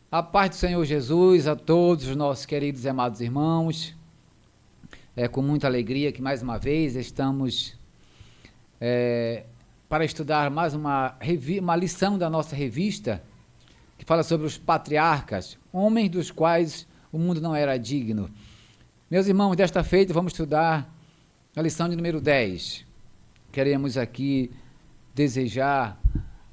A paz do Senhor Jesus a todos os nossos queridos e amados irmãos. É com muita alegria que mais uma vez estamos para estudar mais uma lição da nossa revista que fala sobre os patriarcas, homens dos quais o mundo não era digno. Meus irmãos, desta feita vamos estudar a lição de número 10. Queremos aqui desejar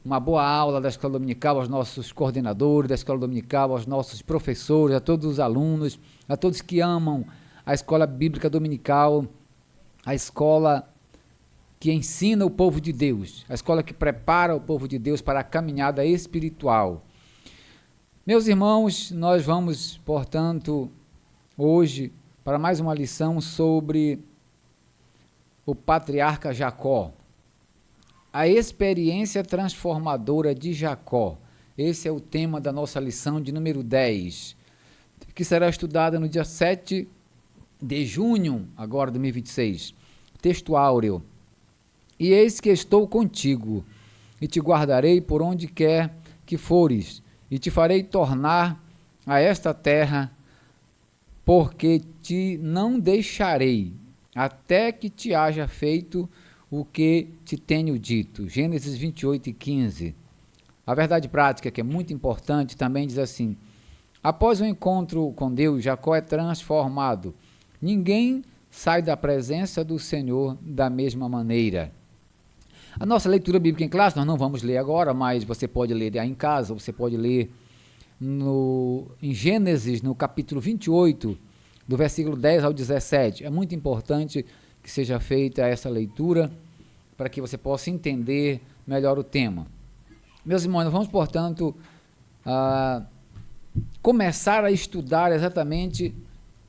uma boa aula da Escola Dominical aos nossos coordenadores da Escola Dominical, aos nossos professores, a todos os alunos, a todos que amam a Escola Bíblica Dominical, a escola que ensina o povo de Deus, a escola que prepara o povo de Deus para a caminhada espiritual. Meus irmãos, nós vamos, portanto, hoje, para mais uma lição sobre o patriarca Jacó. A experiência transformadora de Jacó. Esse é o tema da nossa lição de número 10, que será estudada no dia 7 de junho, agora de 2026. Texto áureo. E eis que estou contigo, e te guardarei por onde quer que fores, e te farei tornar a esta terra, porque te não deixarei, até que te haja feito o que te tenho dito. Gênesis 28:15. A verdade prática, que é muito importante, também diz assim: após o encontro com Deus, Jacó é transformado. Ninguém sai da presença do Senhor da mesma maneira. A nossa leitura bíblica em classe, nós não vamos ler agora, mas você pode ler aí em casa, você pode ler em Gênesis, no capítulo 28, do versículo 10 ao 17. É muito importante que seja feita essa leitura, para que você possa entender melhor o tema. Meus irmãos, vamos, portanto, começar a estudar exatamente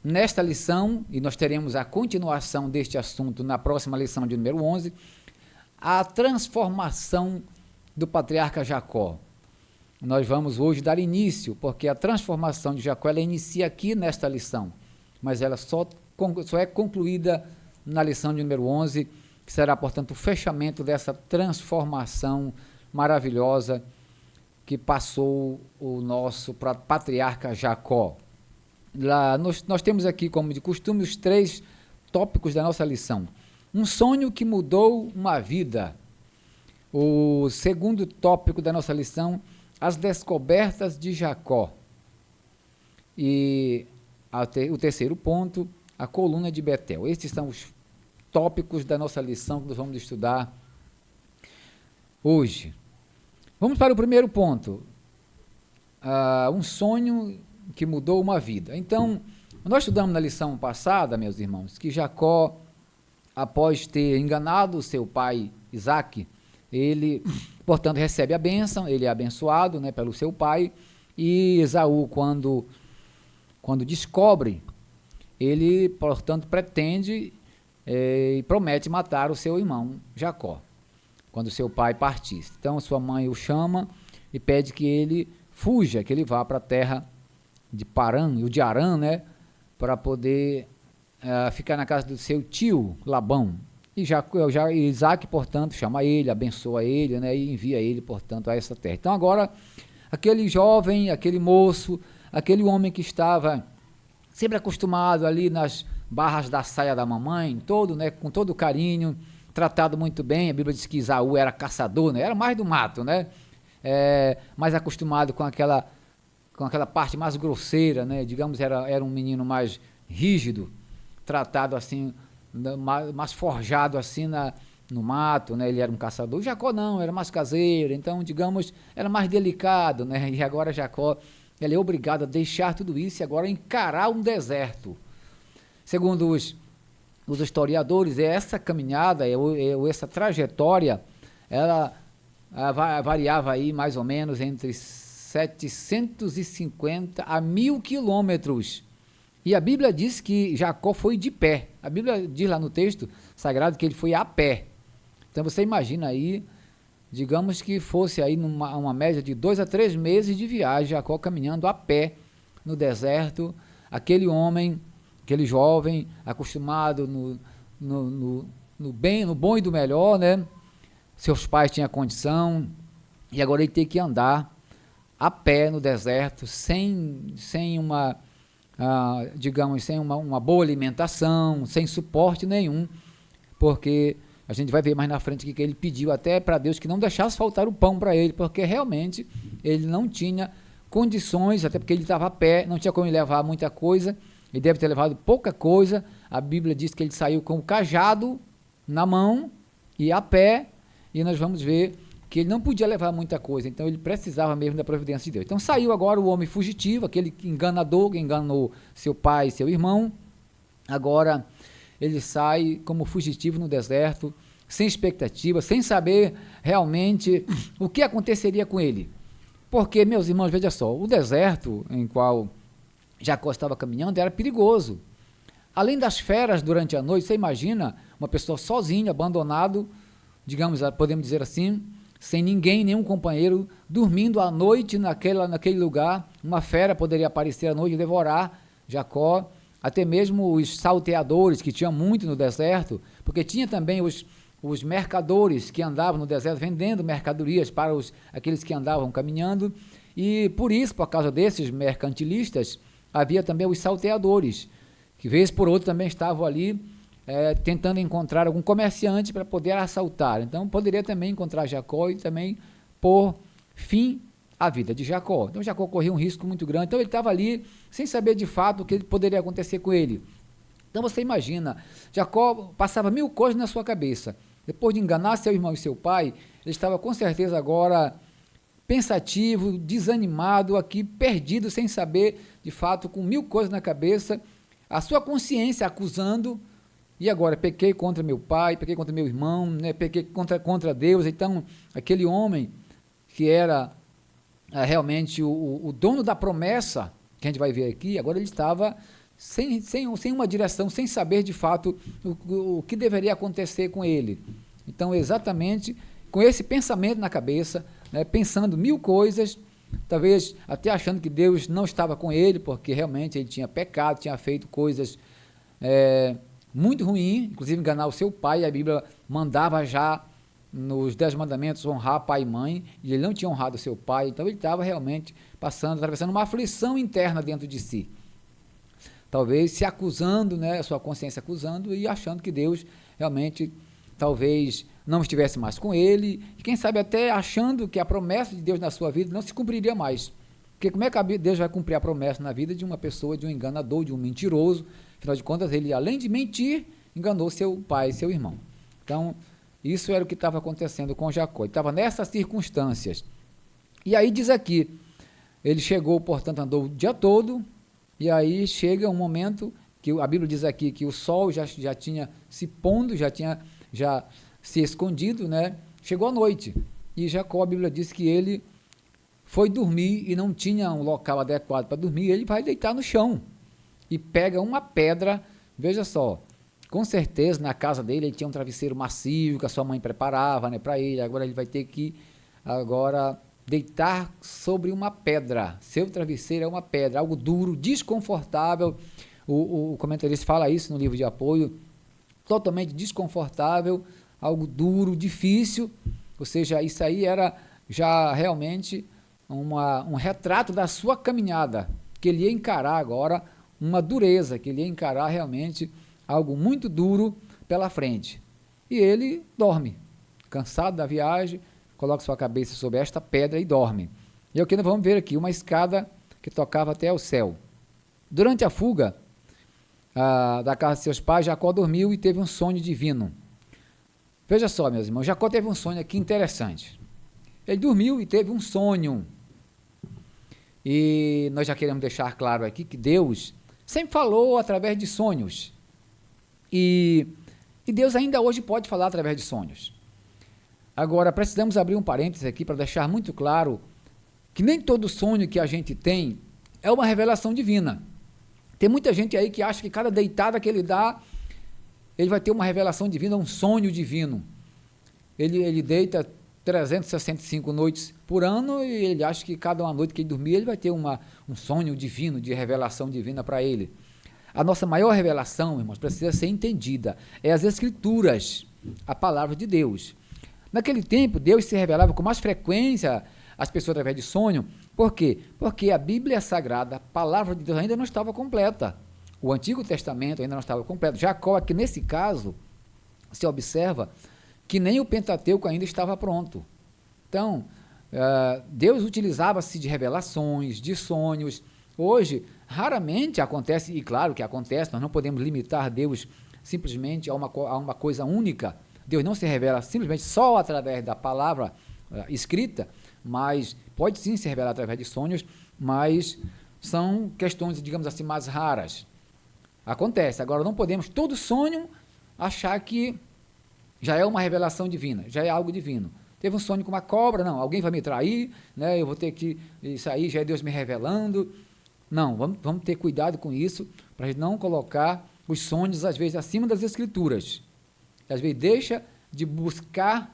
nesta lição, e nós teremos a continuação deste assunto na próxima lição de número 11, a transformação do patriarca Jacó. Nós vamos hoje dar início, porque a transformação de Jacó, ela inicia aqui nesta lição, mas ela só é concluída na lição de número 11, que será, portanto, o fechamento dessa transformação maravilhosa que passou o nosso patriarca Jacó. Lá, nós temos aqui, como de costume, os 3 tópicos da nossa lição. Um sonho que mudou uma vida. O segundo tópico da nossa lição, as descobertas de Jacó. E o terceiro ponto, a coluna de Betel. Estes são os tópicos da nossa lição que nós vamos estudar hoje. Vamos para o primeiro ponto, um sonho que mudou uma vida. Então, nós estudamos na lição passada, meus irmãos, que Jacó, após ter enganado seu pai Isaque, ele, portanto, recebe a bênção, ele é abençoado, né, pelo seu pai, e Esaú, quando descobre, ele, portanto, pretende e promete matar o seu irmão Jacó, quando seu pai partisse. Então sua mãe o chama e pede que ele fuja, que ele vá para a terra de Parã, o de Arã, né, para poder ficar na casa do seu tio Labão. E Isaac, portanto, chama ele, abençoa ele, né, e envia ele, portanto, a essa terra. Então agora, aquele jovem, aquele moço, aquele homem que estava sempre acostumado ali nas barras da saia da mamãe, né, com todo carinho, tratado muito bem. A Bíblia diz que Esaú era caçador, né, era mais do mato, né, mais acostumado com aquela parte mais grosseira, né, digamos, era um menino mais rígido, tratado assim, mais forjado assim no mato, né, ele era um caçador. Jacó não, era mais caseiro, então, digamos, era mais delicado, né, e agora Jacó, ele é obrigado a deixar tudo isso e agora encarar um deserto. Segundo os historiadores, essa caminhada, essa trajetória, ela variava aí mais ou menos entre 750 a 1.000 quilômetros. E a Bíblia diz que Jacó foi de pé. A Bíblia diz lá no texto sagrado que ele foi a pé. Então você imagina aí, digamos que fosse aí uma média de 2 a 3 meses de viagem, Jacó caminhando a pé no deserto, aquele homem, aquele jovem, acostumado no bom e do melhor, né? Seus pais tinham condição, e agora ele tem que andar a pé no deserto, sem uma, digamos, sem uma boa alimentação, sem suporte nenhum, porque a gente vai ver mais na frente que ele pediu até para Deus que não deixasse faltar o pão para ele, porque realmente ele não tinha condições, até porque ele estava a pé, não tinha como levar muita coisa, ele deve ter levado pouca coisa. A Bíblia diz que ele saiu com o cajado na mão e a pé, e nós vamos ver que ele não podia levar muita coisa, então ele precisava mesmo da providência de Deus. Então saiu agora o homem fugitivo, aquele enganador que enganou seu pai e seu irmão. Agora ele sai como fugitivo no deserto, sem expectativa, sem saber realmente o que aconteceria com ele. Porque, meus irmãos, veja só, o deserto em qual Jacó estava caminhando era perigoso. Além das feras durante a noite, você imagina uma pessoa sozinha, abandonado, digamos, podemos dizer assim, sem ninguém, nenhum companheiro, dormindo à noite naquele lugar. Uma fera poderia aparecer à noite e devorar Jacó. Até mesmo os salteadores, que tinham muito no deserto, porque tinha também os mercadores que andavam no deserto vendendo mercadorias para aqueles que andavam caminhando, e por isso, por causa desses mercantilistas, havia também os salteadores, que vez por outra também estavam ali tentando encontrar algum comerciante para poder assaltar. Então poderia também encontrar Jacó e também pôr fim à vida de Jacó. Então Jacó corria um risco muito grande, então ele estava ali sem saber de fato o que poderia acontecer com ele. Então você imagina, Jacó passava 1000 coisas na sua cabeça. Depois de enganar seu irmão e seu pai, ele estava com certeza agora pensativo, desanimado, aqui perdido, sem saber de fato, com 1000 coisas na cabeça, a sua consciência acusando, e agora pequei contra meu pai, pequei contra meu irmão, né, pequei contra Deus. Então aquele homem que era realmente o dono da promessa, que a gente vai ver aqui, agora ele estava sem uma direção, sem saber de fato o que deveria acontecer com ele. Então, exatamente com esse pensamento na cabeça, né, pensando 1000 coisas, talvez até achando que Deus não estava com ele, porque realmente ele tinha pecado, tinha feito coisas muito ruins, inclusive enganar o seu pai. A Bíblia mandava já nos 10 mandamentos honrar pai e mãe, e ele não tinha honrado o seu pai, então ele estava realmente atravessando uma aflição interna dentro de si. Talvez se acusando, né, a sua consciência acusando e achando que Deus realmente talvez não estivesse mais com ele, e quem sabe até achando que a promessa de Deus na sua vida não se cumpriria mais. Porque como é que Deus vai cumprir a promessa na vida de uma pessoa, de um enganador, de um mentiroso? Afinal de contas, ele, além de mentir, enganou seu pai e seu irmão. Então, isso era o que estava acontecendo com Jacó. Ele estava nessas circunstâncias. E aí diz aqui, ele chegou, portanto, andou o dia todo, e aí chega um momento que a Bíblia diz aqui que o sol já tinha se pondo, já tinha se escondido, né? Chegou a noite, e Jacó, a Bíblia diz que ele foi dormir e não tinha um local adequado para dormir. Ele vai deitar no chão e pega uma pedra. Veja só, com certeza na casa dele ele tinha um travesseiro macio que a sua mãe preparava, né, para ele. Agora ele vai ter que deitar sobre uma pedra. Seu travesseiro é uma pedra, algo duro, desconfortável. O comentarista fala isso no livro de apoio, totalmente desconfortável, algo duro, difícil. Ou seja, isso aí era já realmente um retrato da sua caminhada, que ele ia encarar agora uma dureza, que ele ia encarar realmente algo muito duro pela frente. E ele dorme, cansado da viagem, coloca sua cabeça sobre esta pedra e dorme. E é o que nós vamos ver aqui, uma escada que tocava até o céu. Durante a fuga da casa de seus pais, Jacó dormiu e teve um sonho divino. Veja só, meus irmãos, Jacó teve um sonho aqui interessante. Ele dormiu e teve um sonho. E nós já queremos deixar claro aqui que Deus sempre falou através de sonhos. E Deus ainda hoje pode falar através de sonhos. Agora, precisamos abrir um parênteses aqui para deixar muito claro que nem todo sonho que a gente tem é uma revelação divina. Tem muita gente aí que acha que cada deitada que ele dá, ele vai ter uma revelação divina, um sonho divino. Ele deita 365 noites por ano e ele acha que cada uma noite que ele dormir, ele vai ter um sonho divino, de revelação divina para ele. A nossa maior revelação, irmãos, precisa ser entendida. É as Escrituras, a palavra de Deus. Naquele tempo, Deus se revelava com mais frequência as pessoas através de sonho. Por quê? Porque a Bíblia Sagrada, a palavra de Deus ainda não estava completa. O Antigo Testamento ainda não estava completo. Jacó, aqui nesse caso, se observa que nem o Pentateuco ainda estava pronto. Então, Deus utilizava-se de revelações, de sonhos. Hoje, raramente acontece, e claro que acontece, nós não podemos limitar Deus simplesmente a uma coisa única. Deus não se revela simplesmente só através da palavra escrita, mas pode sim se revelar através de sonhos, mas são questões, digamos assim, mais raras. Acontece. Agora, não podemos, todo sonho, achar que já é uma revelação divina, já é algo divino. Teve um sonho com uma cobra, não, alguém vai me trair, né, eu vou ter que, isso aí já é Deus me revelando. Não, vamos ter cuidado com isso, para a gente não colocar os sonhos, às vezes, acima das Escrituras. Às vezes, deixa de buscar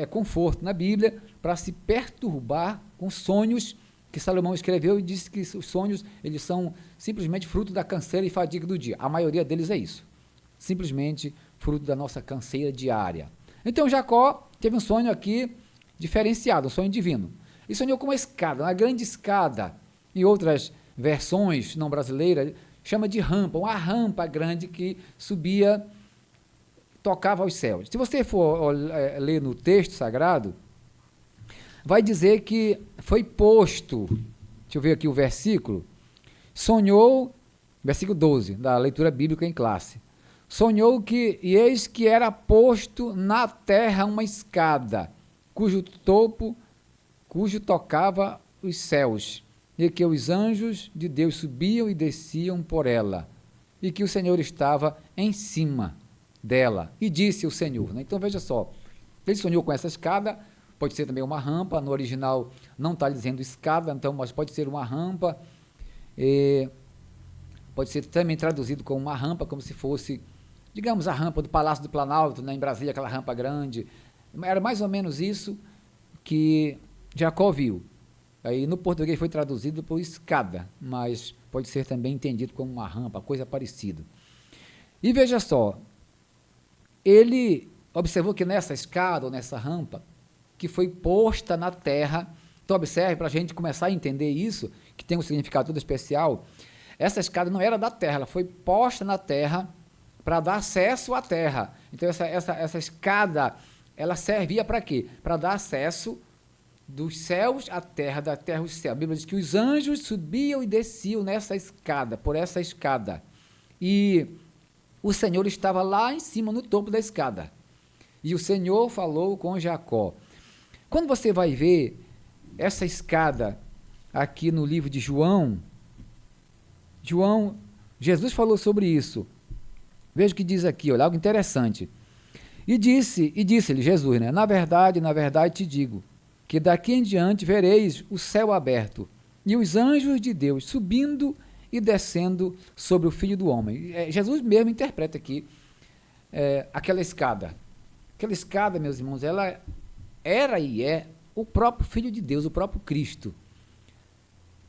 conforto na Bíblia para se perturbar com sonhos que Salomão escreveu e disse que os sonhos, eles são simplesmente fruto da canseira e fadiga do dia. A maioria deles é isso. Simplesmente fruto da nossa canseira diária. Então, Jacó teve um sonho aqui diferenciado, um sonho divino. E sonhou com uma escada, uma grande escada. Em outras versões não brasileiras, chama de rampa, uma rampa grande que subia, tocava aos céus. Se você for ler no texto sagrado, vai dizer que foi posto, deixa eu ver aqui o versículo, sonhou, versículo 12, da leitura bíblica em classe, sonhou que, e eis que era posto na terra uma escada, cujo tocava os céus, e que os anjos de Deus subiam e desciam por ela, e que o Senhor estava em cima dela, e disse o Senhor. Então veja só, ele sonhou com essa escada, pode ser também uma rampa, no original não está dizendo escada, então, mas pode ser uma rampa, pode ser também traduzido como uma rampa, como se fosse, digamos, a rampa do Palácio do Planalto, né, em Brasília, aquela rampa grande. Era mais ou menos isso que Jacó viu. Aí no português foi traduzido por escada, mas pode ser também entendido como uma rampa, coisa parecida. E veja só, ele observou que nessa escada ou nessa rampa, que foi posta na terra, então observe para a gente começar a entender isso, que tem um significado todo especial, essa escada não era da terra, ela foi posta na terra para dar acesso à terra. Então essa escada, ela servia para quê? Para dar acesso dos céus à terra, da terra ao céu. A Bíblia diz que os anjos subiam e desciam nessa escada, por essa escada. E o Senhor estava lá em cima, no topo da escada. E o Senhor falou com Jacó. Quando você vai ver essa escada aqui no livro de João, Jesus falou sobre isso. Veja o que diz aqui, olha, algo interessante. E disse-lhe Jesus, né? Na verdade te digo, que daqui em diante vereis o céu aberto e os anjos de Deus subindo e descendo sobre o Filho do Homem. Jesus mesmo interpreta aqui aquela escada. Aquela escada, meus irmãos, ela era e é o próprio Filho de Deus, o próprio Cristo,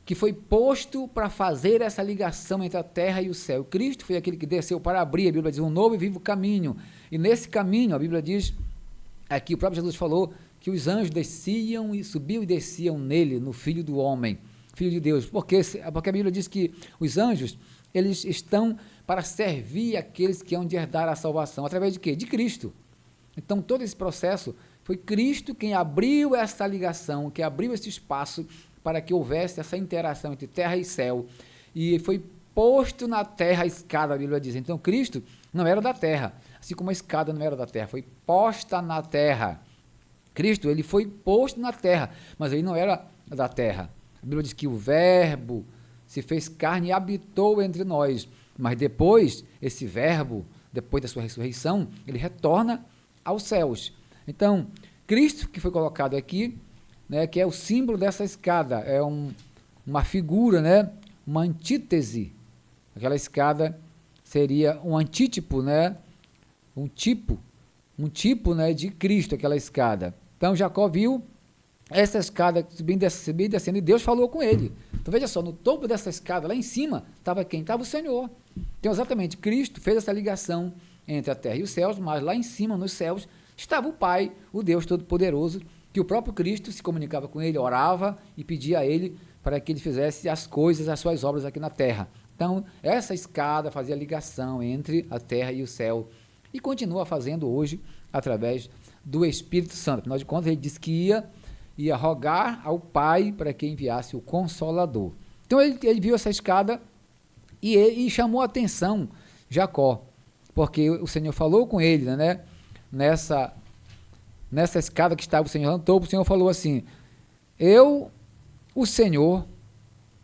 que foi posto para fazer essa ligação entre a terra e o céu. Cristo foi aquele que desceu para abrir, a Bíblia diz, um novo e vivo caminho. E nesse caminho, a Bíblia diz, aqui o próprio Jesus falou, que os anjos desciam e subiam e desciam nele, no Filho do Homem, Filho de Deus. Porque a Bíblia diz que os anjos, eles estão para servir aqueles que hão de herdar a salvação. Através de quê? De Cristo. Então, todo esse processo foi Cristo quem abriu essa ligação, que abriu esse espaço para que houvesse essa interação entre terra e céu. E foi posto na terra a escada, a Bíblia diz. Então, Cristo não era da terra, assim como a escada não era da terra, foi posta na terra. Cristo, ele foi posto na terra, mas ele não era da terra. A Bíblia diz que o Verbo se fez carne e habitou entre nós, mas depois, esse Verbo, depois da sua ressurreição, ele retorna aos céus. Então, Cristo, que foi colocado aqui, né, que é o símbolo dessa escada, é uma figura, né, uma antítese. Aquela escada seria um antítipo, né, um tipo, né, de Cristo, aquela escada. Então, Jacó viu essa escada subindo e descendo, e Deus falou com ele. Então, veja só, no topo dessa escada, lá em cima, estava quem? Estava o Senhor. Então, exatamente, Cristo fez essa ligação entre a terra e os céus, mas lá em cima, nos céus, estava o Pai, o Deus Todo-Poderoso, que o próprio Cristo se comunicava com ele, orava e pedia a ele para que ele fizesse as coisas, as suas obras aqui na terra. Então, essa escada fazia ligação entre a terra e o céu, e continua fazendo hoje através do Espírito Santo. Afinal de contas, ele disse que ia rogar ao Pai para que enviasse o Consolador. Então, ele viu essa escada e chamou a atenção Jacó, porque o Senhor falou com ele, né? Nessa escada que estava o Senhor no topo, o Senhor falou assim: eu, o Senhor,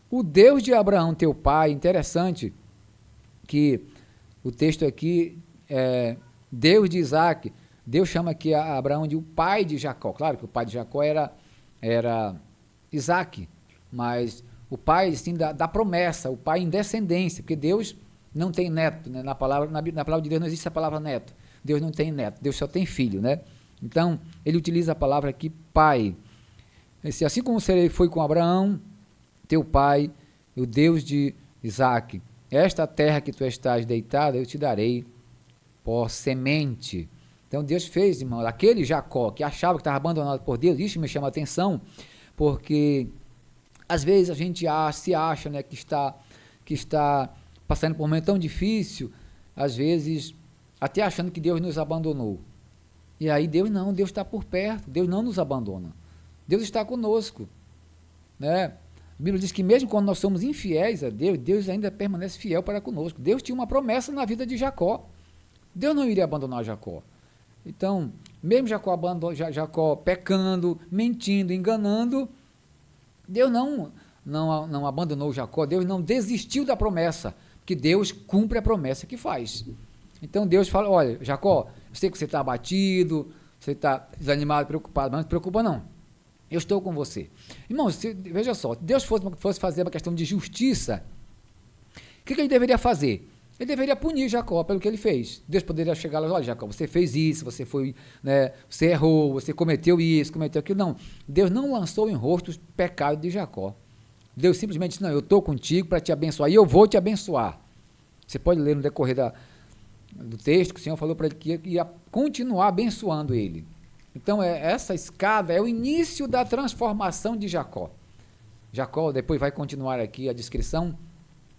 o Deus de Abraão, teu pai. Interessante que o texto aqui é Deus de Isaac. Deus chama aqui a Abraão de o pai de Jacó. Claro que o pai de Jacó era Isaac, mas o pai, sim, da promessa, o pai em descendência, porque Deus não tem neto, né? Na palavra de Deus não existe a palavra neto. Deus não tem neto, Deus só tem filho, né? Então, ele utiliza a palavra aqui, pai. Assim como você foi com Abraão, teu pai, o Deus de Isaac, esta terra que tu estás deitada, eu te darei por semente. Então, Deus fez, irmão, aquele Jacó que achava que estava abandonado por Deus. Isso me chama a atenção, porque às vezes a gente se acha, né, que está passando por um momento tão difícil, às vezes até achando que Deus nos abandonou. E aí Deus está por perto, Deus não nos abandona. Deus está conosco, né? A Bíblia diz que mesmo quando nós somos infiéis a Deus, Deus ainda permanece fiel para conosco. Deus tinha uma promessa na vida de Jacó. Deus não iria abandonar Jacó. Então, mesmo Jacó pecando, mentindo, enganando, Deus não abandonou Jacó, Deus não desistiu da promessa, porque Deus cumpre a promessa que faz. Então Deus fala: olha, Jacó, eu sei que você está abatido, você está desanimado, preocupado, mas não se preocupa não, eu estou com você. Irmãos, veja só, se Deus fosse fazer uma questão de justiça, o que ele deveria fazer? Ele deveria punir Jacó pelo que ele fez. Deus poderia chegar lá: olha, Jacó, você fez isso, você foi, né, você errou, você cometeu isso, cometeu aquilo. Não, Deus não lançou em rosto os pecados de Jacó. Deus simplesmente disse: não, eu estou contigo para te abençoar e eu vou te abençoar. Você pode ler no decorrer do texto que o Senhor falou para ele que ia continuar abençoando ele. Então, essa escada é o início da transformação de Jacó. Jacó, depois vai continuar aqui a descrição.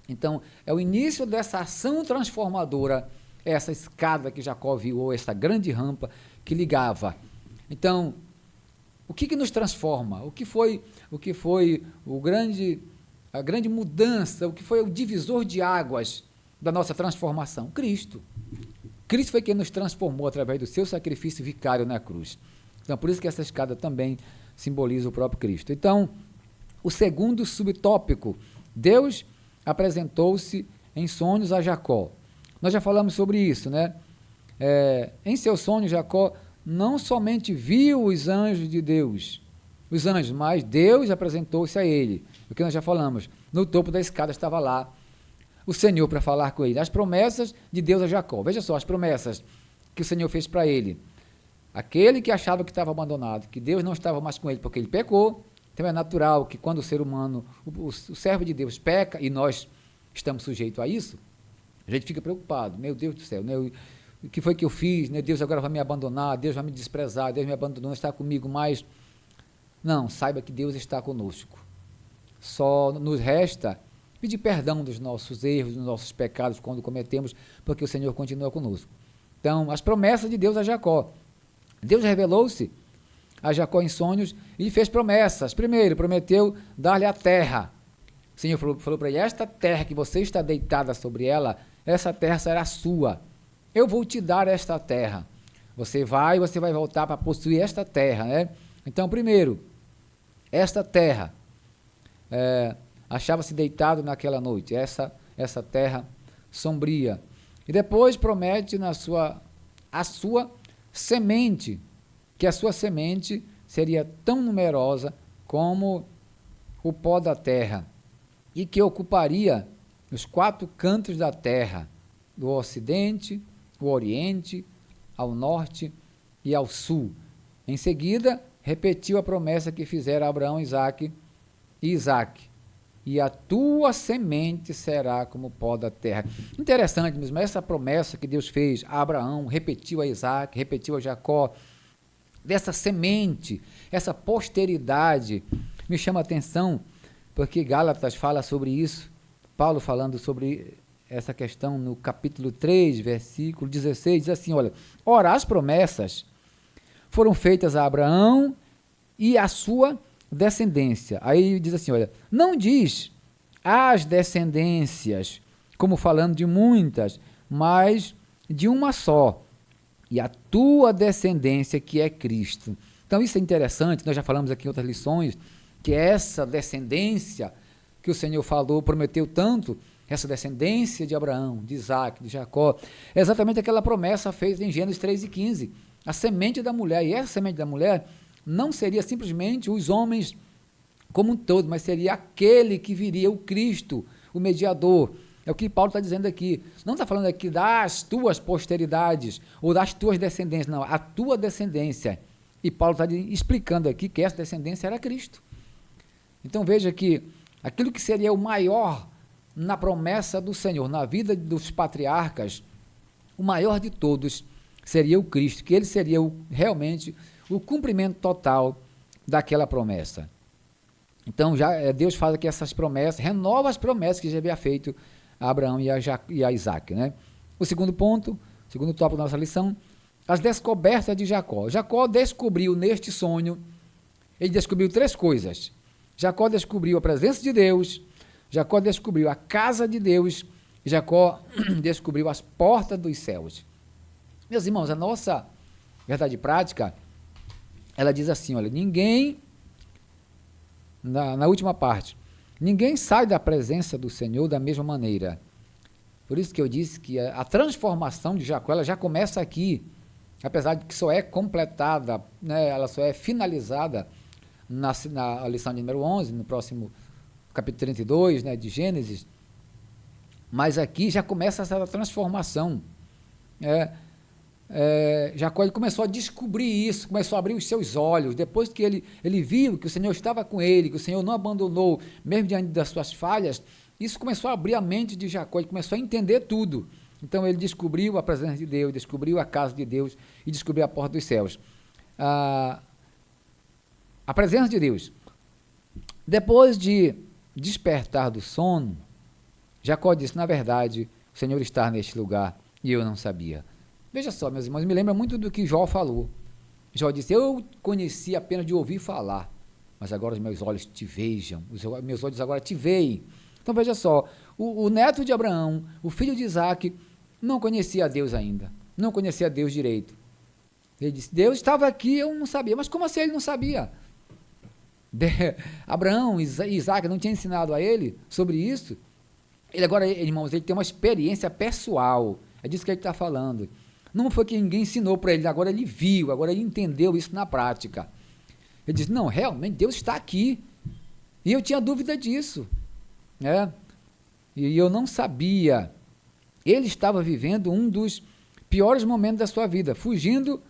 Então, é o início dessa ação transformadora, essa escada que Jacó viu, ou essa grande rampa que ligava. Então, o que nos transforma? O que foi a grande mudança, o que foi o divisor de águas da nossa transformação? Cristo. Cristo foi quem nos transformou através do seu sacrifício vicário na cruz. Então, por isso que essa escada também simboliza o próprio Cristo. Então, o segundo subtópico, Deus apresentou-se em sonhos a Jacó. Nós já falamos sobre isso, né? Em seu sonho, Jacó não somente viu os anjos de Deus, mas Deus apresentou-se a ele. O que nós já falamos, no topo da escada estava lá o Senhor para falar com ele. As promessas de Deus a Jacó. Veja só as promessas que o Senhor fez para ele. Aquele que achava que estava abandonado, que Deus não estava mais com ele porque ele pecou. Então é natural que quando o ser humano, o servo de Deus peca, e nós estamos sujeitos a isso, a gente fica preocupado. Meu Deus do céu, né? O que foi que eu fiz? Né? Deus agora vai me abandonar, Deus vai me desprezar, Deus me abandonou, não está comigo mais. Não, saiba que Deus está conosco. Só nos resta pedir perdão dos nossos erros, dos nossos pecados quando cometemos, porque o Senhor continua conosco. Então, as promessas de Deus a Jacó. Deus revelou-se a Jacó em sonhos e fez promessas. Primeiro, prometeu dar-lhe a terra. O Senhor falou para ele: esta terra que você está deitada sobre ela, essa terra será sua. Eu vou te dar esta terra. Você vai voltar para possuir esta terra, né? Então, primeiro, esta terra achava-se deitado naquela noite, essa terra sombria. E depois promete a sua semente, que a sua semente seria tão numerosa como o pó da terra, e que ocuparia os 4 cantos da terra, do ocidente, o oriente, ao norte e ao sul. Em seguida, repetiu a promessa que fizera a Abraão, Isaac, e a tua semente será como o pó da terra. Interessante mesmo, essa promessa que Deus fez a Abraão, repetiu a Isaac, repetiu a Jacó, dessa semente, essa posteridade me chama a atenção, porque Gálatas fala sobre isso, Paulo falando sobre essa questão no capítulo 3, versículo 16, diz assim, olha, ora, as promessas foram feitas a Abraão e a sua descendência. Aí diz assim, olha, não diz as descendências, como falando de muitas, mas de uma só, e a tua descendência que é Cristo. Então isso é interessante, nós já falamos aqui em outras lições, que essa descendência que o Senhor falou, prometeu tanto, essa descendência de Abraão, de Isaac, de Jacó, é exatamente aquela promessa feita em Gênesis 3:15, a semente da mulher, e essa semente da mulher não seria simplesmente os homens como um todo, mas seria aquele que viria, o Cristo, o mediador. É o que Paulo está dizendo aqui. Não está falando aqui das tuas posteridades ou das tuas descendências, não, a tua descendência. E Paulo está explicando aqui que essa descendência era Cristo. Então veja que aquilo que seria o maior na promessa do Senhor, na vida dos patriarcas, o maior de todos seria o Cristo, que ele seria realmente o cumprimento total daquela promessa. Então já Deus faz aqui essas promessas, renova as promessas que já havia feito a Abraão e a Isaac, né? O segundo ponto, segundo tópico da nossa lição, as descobertas de Jacó. Jacó descobriu neste sonho, ele descobriu 3 coisas. Jacó descobriu a presença de Deus, Jacó descobriu a casa de Deus, e Jacó descobriu as portas dos céus. Meus irmãos, a nossa verdade prática, ela diz assim, olha, ninguém, na última parte, ninguém sai da presença do Senhor da mesma maneira. Por isso que eu disse que a transformação de Jacó, ela já começa aqui, apesar de que só é completada, né, ela só é finalizada na lição de número 11, no próximo capítulo 32, né, de Gênesis, mas aqui já começa essa transformação. Jacó ele começou a descobrir isso, começou a abrir os seus olhos, depois que ele viu que o Senhor estava com ele, que o Senhor não abandonou, mesmo diante das suas falhas, isso começou a abrir a mente de Jacó, ele começou a entender tudo. Então ele descobriu a presença de Deus, descobriu a casa de Deus e descobriu a porta dos céus. A presença de Deus. Depois de despertar do sono, Jacó disse, na verdade, o Senhor está neste lugar e eu não sabia. Veja só, meus irmãos, me lembra muito do que Jó falou. Jó disse, eu conheci apenas de ouvir falar, mas agora os meus olhos te vejam, os meus olhos agora te veem. Então veja só, o neto de Abraão, o filho de Isaac, não conhecia a Deus ainda, não conhecia a Deus direito. Ele disse, Deus estava aqui, eu não sabia. Mas como assim ele não sabia? Abraão e Isaac não tinham ensinado a ele sobre isso? Ele agora, irmãos, ele tem uma experiência pessoal, é disso que ele está falando. Não foi que ninguém ensinou para ele, agora ele viu, agora ele entendeu isso na prática. Ele disse, não, realmente Deus está aqui. E eu tinha dúvida disso, né? E eu não sabia. Ele estava vivendo um dos piores momentos da sua vida, fugindo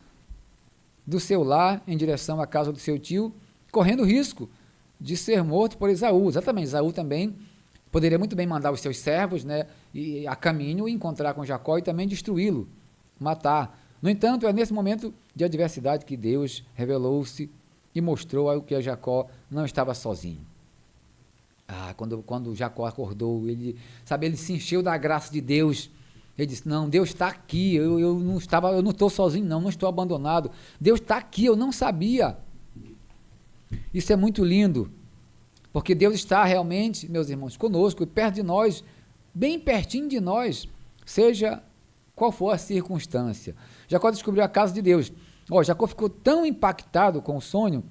do seu lar em direção à casa do seu tio, correndo risco de ser morto por Esaú. Exatamente, Esaú também poderia muito bem mandar os seus servos, né, a caminho e encontrar com Jacó e também destruí-lo, matar. No entanto, é nesse momento de adversidade que Deus revelou-se e mostrou que a Jacó não estava sozinho. Quando Jacó acordou, ele se encheu da graça de Deus. Ele disse, não, Deus está aqui, eu não estou sozinho não estou abandonado, Deus está aqui, eu não sabia. Isso é muito lindo, porque Deus está realmente, meus irmãos, conosco e perto de nós, bem pertinho de nós, seja qual for a circunstância. Jacó descobriu a casa de Deus. Jacó ficou tão impactado com o sonho,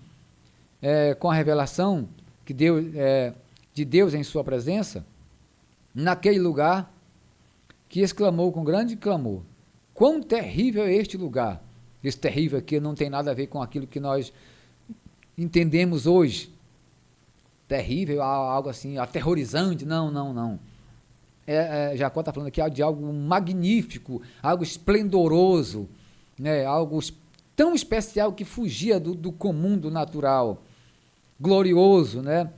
com a revelação que de Deus em sua presença, naquele lugar, que exclamou com grande clamor, quão terrível é este lugar. Esse terrível aqui não tem nada a ver com aquilo que nós entendemos hoje. Terrível, algo assim, aterrorizante, não. Jacó está falando aqui de algo magnífico, algo esplendoroso, né? Algo tão especial que fugia do comum, do natural, glorioso, né?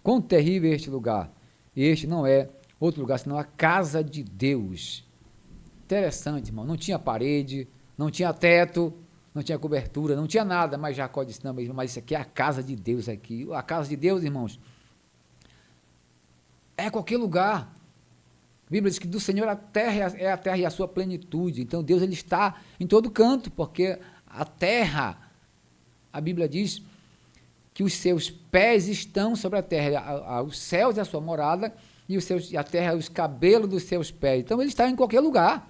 Quão terrível é este lugar. Este não é outro lugar, senão a casa de Deus. Interessante, irmão, não tinha parede, não tinha teto, não tinha cobertura, não tinha nada, mas Jacó disse, não, mas isso aqui é a casa de Deus aqui. A casa de Deus, irmãos, é qualquer lugar. A Bíblia diz que do Senhor a terra é a terra e a sua plenitude. Então Deus, ele está em todo canto, porque a terra, a Bíblia diz que os seus pés estão sobre a terra, os céus é a sua morada e a terra é os cabelos dos seus pés. Então ele está em qualquer lugar.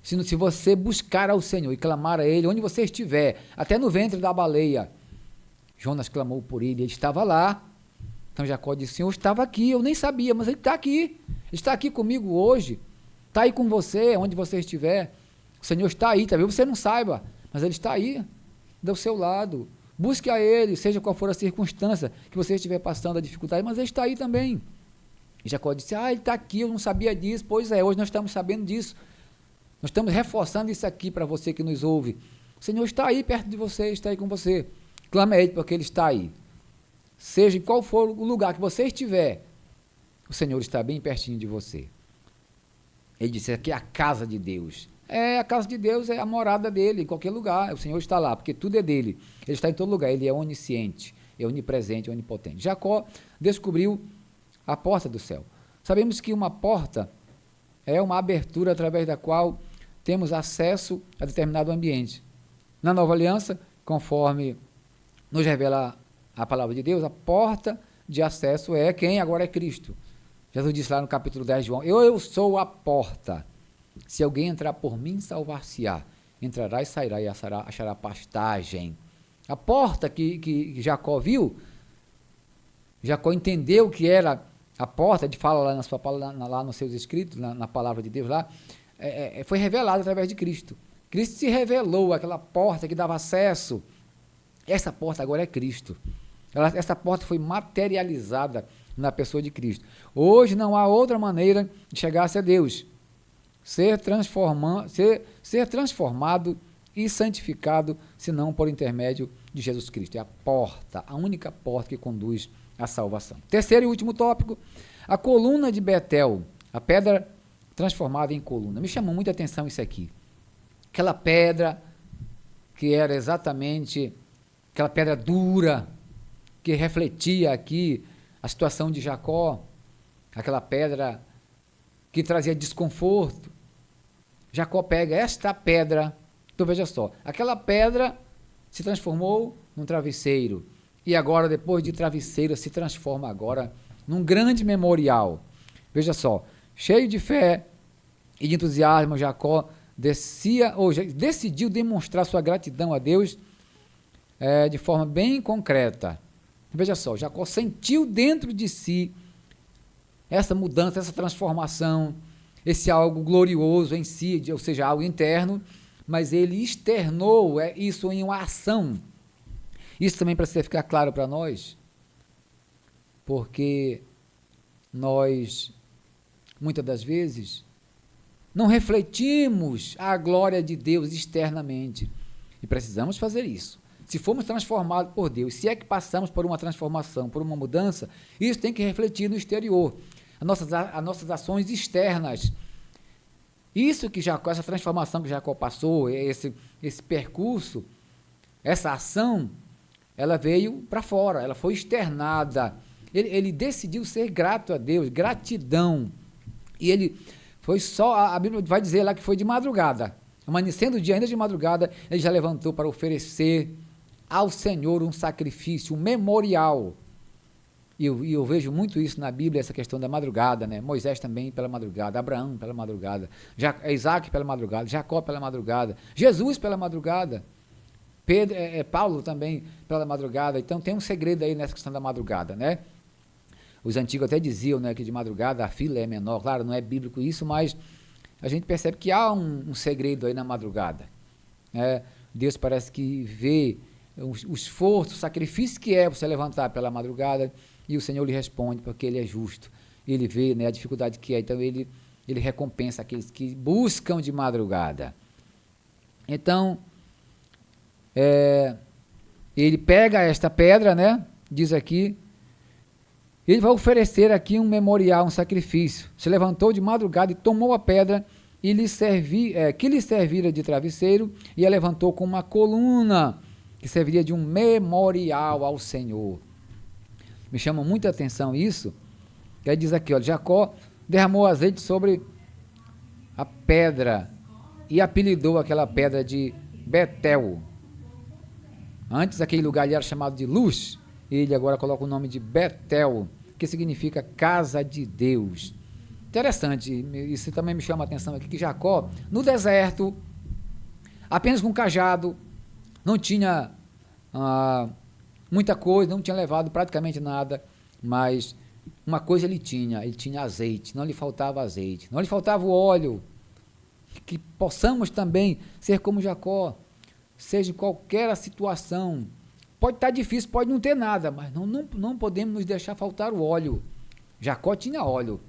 Se você buscar ao Senhor e clamar a Ele, onde você estiver, até no ventre da baleia, Jonas clamou por ele estava lá. Então Jacó disse, Senhor, estava aqui, eu nem sabia, mas Ele está aqui. Ele está aqui comigo hoje, está aí com você, onde você estiver. O Senhor está aí, talvez você não saiba, mas Ele está aí, do seu lado. Busque a Ele, seja qual for a circunstância que você estiver passando a dificuldade, mas Ele está aí também. E Jacó disse, Ele está aqui, eu não sabia disso. Pois é, hoje nós estamos sabendo disso. Nós estamos reforçando isso aqui para você que nos ouve. O Senhor está aí perto de você, está aí com você. Clame a Ele porque Ele está aí. Seja em qual for o lugar que você estiver, o Senhor está bem pertinho de você. Ele disse, aqui é a casa de Deus. A casa de Deus é a morada dele, em qualquer lugar. O Senhor está lá, porque tudo é dele. Ele está em todo lugar, ele é onisciente, é onipresente, é onipotente. Jacó descobriu a porta do céu. Sabemos que uma porta é uma abertura através da qual temos acesso a determinado ambiente. Na Nova Aliança, conforme nos revela a palavra de Deus, a porta de acesso é quem? Agora é Cristo. Jesus disse lá no capítulo 10 de João, eu sou a porta. Se alguém entrar por mim, salvar-se-á. Entrará e sairá e achará pastagem. A porta que Jacó viu, Jacó entendeu que era a porta, de fala lá nos seus escritos, na palavra de Deus lá, foi revelada através de Cristo. Cristo se revelou, aquela porta que dava acesso. Essa porta agora é Cristo. Essa porta foi materializada na pessoa de Cristo. Hoje não há outra maneira de chegar-se a Deus. Ser transformado e santificado, senão por intermédio de Jesus Cristo. É a porta, a única porta que conduz à salvação. Terceiro e último tópico, a coluna de Betel, a pedra transformada em coluna. Me chamou muita atenção isso aqui. Aquela pedra que era exatamente aquela pedra dura, que refletia aqui a situação de Jacó, aquela pedra que trazia desconforto. Jacó pega esta pedra, então veja só, aquela pedra se transformou num travesseiro, e agora, depois de travesseiro, se transforma agora num grande memorial. Veja só, cheio de fé e de entusiasmo, Jacó decidiu demonstrar sua gratidão a Deus de forma bem concreta. Veja só, Jacó sentiu dentro de si essa mudança, essa transformação, esse algo glorioso em si, ou seja, algo interno, mas ele externou isso em uma ação. Isso também precisa ficar claro para nós, porque nós, muitas das vezes, não refletimos a glória de Deus externamente, e precisamos fazer isso. Se formos transformados por Deus, se é que passamos por uma transformação, por uma mudança, isso tem que refletir no exterior, as nossas ações externas. Isso que Jacó, essa transformação que Jacó passou, esse percurso, essa ação, ela veio para fora, ela foi externada. Ele decidiu ser grato a Deus, gratidão. E ele foi só, a Bíblia vai dizer lá que foi de madrugada, amanhecendo o dia, ainda de madrugada, ele já levantou para oferecer ao Senhor um sacrifício, um memorial. E eu vejo muito isso na Bíblia, essa questão da madrugada, né? Moisés também pela madrugada, Abraão pela madrugada, Isaac pela madrugada, Jacó pela madrugada, Jesus pela madrugada, Paulo também pela madrugada. Então tem um segredo aí nessa questão da madrugada, né? Os antigos até diziam, né, que de madrugada a fila é menor. Claro, não é bíblico isso, mas a gente percebe que há um segredo aí na madrugada, né? Deus parece que vê o esforço, o sacrifício que é você levantar pela madrugada, e o Senhor lhe responde, porque Ele é justo. Ele vê, né, a dificuldade que é, então Ele recompensa aqueles que buscam de madrugada. Então, ele pega esta pedra, né, diz aqui, ele vai oferecer aqui um memorial, um sacrifício. Se levantou de madrugada e tomou a pedra e que lhe servira de travesseiro, e a levantou com uma coluna que serviria de um memorial ao Senhor. Me chama muita atenção isso, que aí diz aqui, ó, Jacó derramou azeite sobre a pedra e apelidou aquela pedra de Betel. Antes aquele lugar ali era chamado de Luz, ele agora coloca o nome de Betel, que significa casa de Deus. Interessante, isso também me chama a atenção aqui, que Jacó, no deserto, apenas com um cajado, não tinha muita coisa, não tinha levado praticamente nada, mas uma coisa ele tinha azeite, não lhe faltava azeite, não lhe faltava o óleo, que possamos também ser como Jacó, seja em qualquer situação, pode estar difícil, pode não ter nada, mas não podemos nos deixar faltar o óleo. Jacó tinha óleo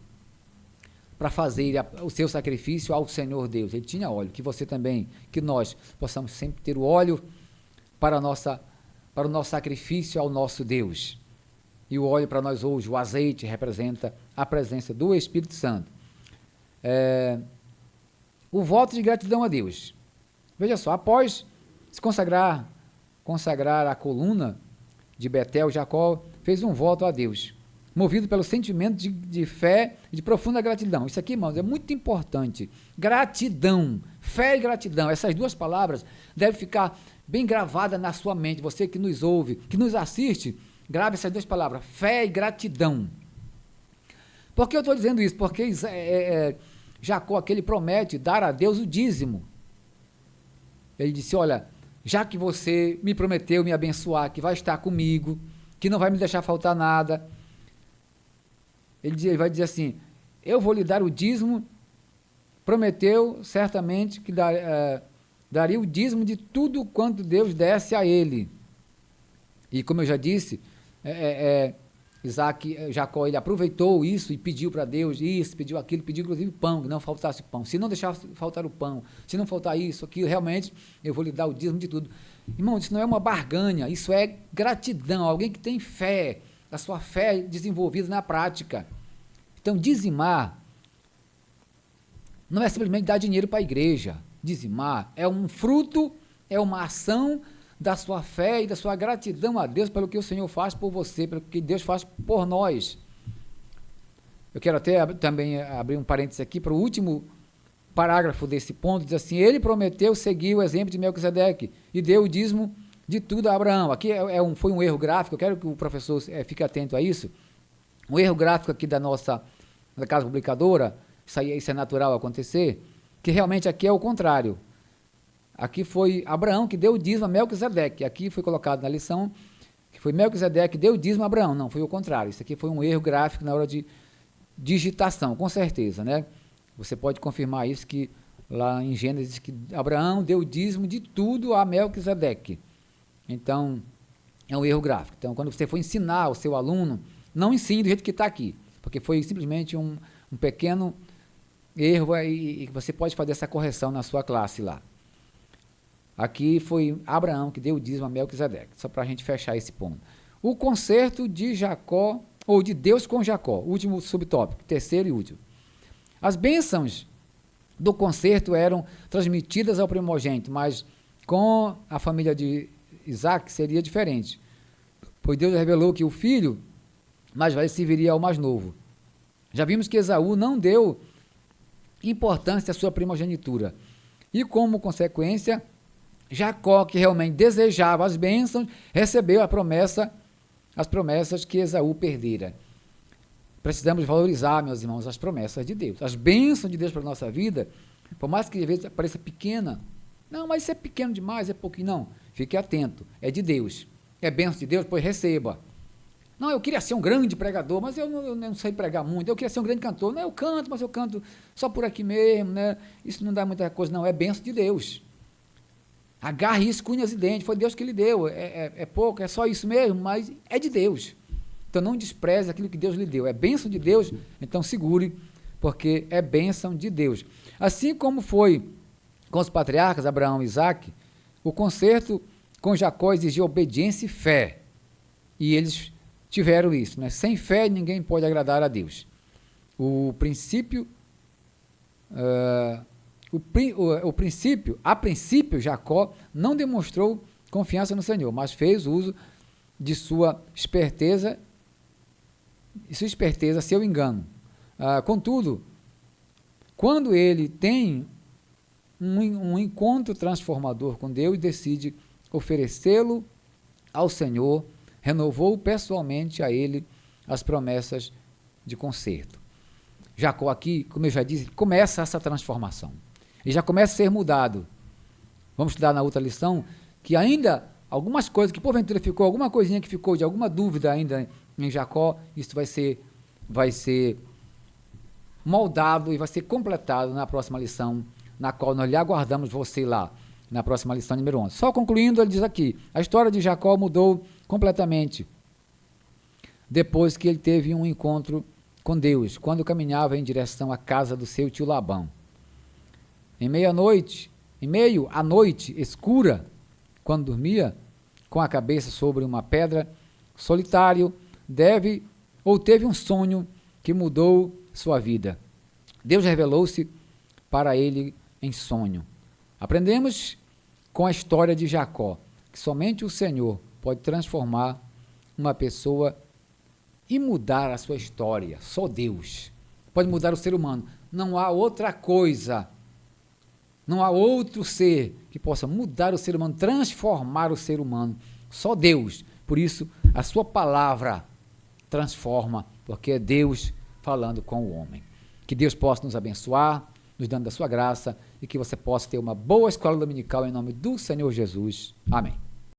para fazer o seu sacrifício ao Senhor Deus, ele tinha óleo, que você também, que nós possamos sempre ter o óleo para o nosso sacrifício ao nosso Deus. E o óleo para nós hoje, o azeite, representa a presença do Espírito Santo. O voto de gratidão a Deus. Veja só, após se consagrar a coluna de Betel, Jacó fez um voto a Deus, movido pelo sentimento de fé e de profunda gratidão. Isso aqui, irmãos, é muito importante. Gratidão, fé e gratidão, essas duas palavras devem ficar bem gravadas na sua mente. Você que nos ouve, que nos assiste, grave essas duas palavras, fé e gratidão. Por que eu estou dizendo isso? Porque Jacó, aqui, ele promete dar a Deus o dízimo. Ele disse, olha, já que você me prometeu me abençoar, que vai estar comigo, que não vai me deixar faltar nada, ele vai dizer assim, eu vou lhe dar o dízimo, prometeu certamente que daria o dízimo de tudo quanto Deus desse a ele. E como eu já disse, Jacó, ele aproveitou isso e pediu para Deus isso, pediu aquilo, pediu inclusive pão, que não faltasse pão. Se não deixar faltar o pão, se não faltar isso, aquilo, realmente, eu vou lhe dar o dízimo de tudo. Irmão, isso não é uma barganha, isso é gratidão, alguém que tem fé, a sua fé desenvolvida na prática. Então, dizimar não é simplesmente dar dinheiro para a igreja. Dizimar é um fruto, é uma ação da sua fé e da sua gratidão a Deus pelo que o Senhor faz por você, pelo que Deus faz por nós. Eu quero até também abrir um parênteses aqui para o último parágrafo desse ponto, diz assim, ele prometeu seguir o exemplo de Melquisedeque e deu o dízimo de tudo a Abraão. Aqui foi um erro gráfico, eu quero que o professor fique atento a isso. Um erro gráfico aqui da casa publicadora, isso é natural acontecer, que realmente aqui é o contrário. Aqui foi Abraão que deu o dízimo a Melquisedeque. Aqui foi colocado na lição que foi Melquisedeque que deu o dízimo a Abraão. Não, foi o contrário. Isso aqui foi um erro gráfico na hora de digitação, com certeza, né? Você pode confirmar isso, que lá em Gênesis, que Abraão deu o dízimo de tudo a Melquisedeque. Então, é um erro gráfico. Então, quando você for ensinar o seu aluno, não ensine do jeito que está aqui, porque foi simplesmente um pequeno erro e você pode fazer essa correção na sua classe lá. Aqui foi Abraão que deu o dízimo a Melquisedeque, só para a gente fechar esse ponto. O concerto de Jacó, ou de Deus com Jacó, último subtópico, terceiro e último. As bênçãos do concerto eram transmitidas ao primogênito, mas com a família de Isaac seria diferente, pois Deus revelou que o filho mais velho serviria ao mais novo. Já vimos que Esaú não deu importância à sua primogenitura, e como consequência, Jacó, que realmente desejava as bênçãos, recebeu as promessas que Esaú perdera. Precisamos valorizar, meus irmãos, as promessas de Deus. As bênçãos de Deus para a nossa vida, por mais que às vezes pareça pequena, não, mas isso é pequeno demais, é pouquinho, não. Fique atento, é de Deus. É bênção de Deus, pois receba. Não, eu queria ser um grande pregador, mas eu não sei pregar muito. Eu queria ser um grande cantor. Não, eu canto, mas eu canto só por aqui mesmo, né? Isso não dá muita coisa, não. É bênção de Deus. Agarre isso com unhas e dentes, foi Deus que lhe deu, é pouco, é só isso mesmo, mas é de Deus. Então não despreze aquilo que Deus lhe deu, é bênção de Deus, então segure, porque é bênção de Deus. Assim como foi com os patriarcas, Abraão e Isaac, o concerto com Jacó exigia obediência e fé, e eles tiveram isso, né? Sem fé ninguém pode agradar a Deus. O princípio A princípio, Jacó não demonstrou confiança no Senhor, mas fez uso de sua esperteza, seu engano. Contudo, quando ele tem um encontro transformador com Deus, decide oferecê-lo ao Senhor, renovou pessoalmente a ele as promessas de conserto. Jacó aqui, como eu já disse, começa essa transformação. Ele já começa a ser mudado. Vamos estudar na outra lição que ainda algumas coisas, que porventura ficou, alguma coisinha que ficou de alguma dúvida ainda em Jacó, isso vai ser moldado e vai ser completado na próxima lição, na qual nós lhe aguardamos você lá, na próxima lição número 11. Só concluindo, ele diz aqui, a história de Jacó mudou completamente depois que ele teve um encontro com Deus, quando caminhava em direção à casa do seu tio Labão. Em meio à noite escura, quando dormia, com a cabeça sobre uma pedra, solitário, teve um sonho que mudou sua vida. Deus revelou-se para ele em sonho. Aprendemos com a história de Jacó, que somente o Senhor pode transformar uma pessoa e mudar a sua história. Só Deus pode mudar o ser humano. Não há outra coisa, não há outro ser que possa mudar o ser humano, transformar o ser humano. Só Deus. Por isso, a sua palavra transforma, porque é Deus falando com o homem. Que Deus possa nos abençoar, nos dando da sua graça, e que você possa ter uma boa escola dominical em nome do Senhor Jesus. Amém.